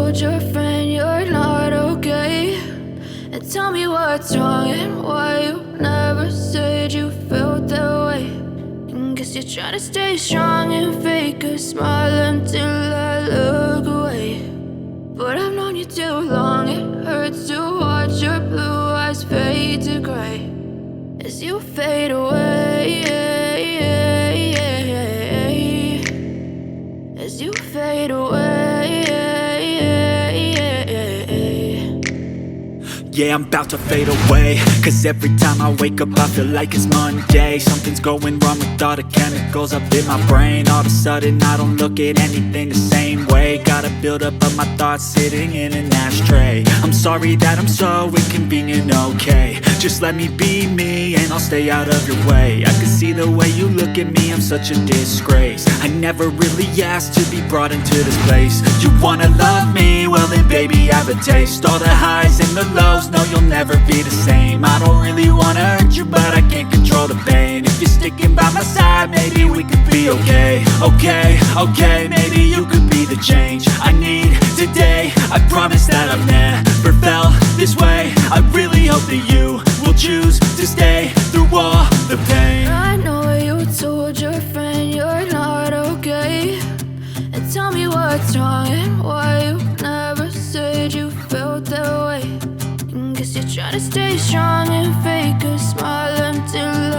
told your friend you're not okay, and tell me what's wrong and why you never said you felt that way. And guess you're trying to stay strong and fake a smile until I look away. But I've known you too long, it hurts to watch your blue eyes fade to gray as you fade away, as you fade away. Yeah, I'm about to fade away, cause every time I wake up I feel like it's Monday. Something's going wrong with all the chemicals up in my brain. All of a sudden I don't look at anything the same way. Got a buildup of my thoughts sitting in an ashtray. I'm sorry that I'm so inconvenient, okay. Just let me be me and I'll stay out of your way. I can see the way you look at me, I'm such a disgrace. I never really asked to be brought into this place. You wanna love me? Well then baby, have a taste. All the highs and the lows, no, you'll never be the same. I don't really wanna hurt you, but I can't control the pain. If you're sticking by my side, maybe we could be okay. Okay, maybe you could be the change I need today. I promise that I've never felt this way. I really hope that you will choose to stay through all the pain. I know you told your friend you're not okay, and tell me what's wrong and why you never said you felt that way. And guess you're trying to stay strong and fake a smile until I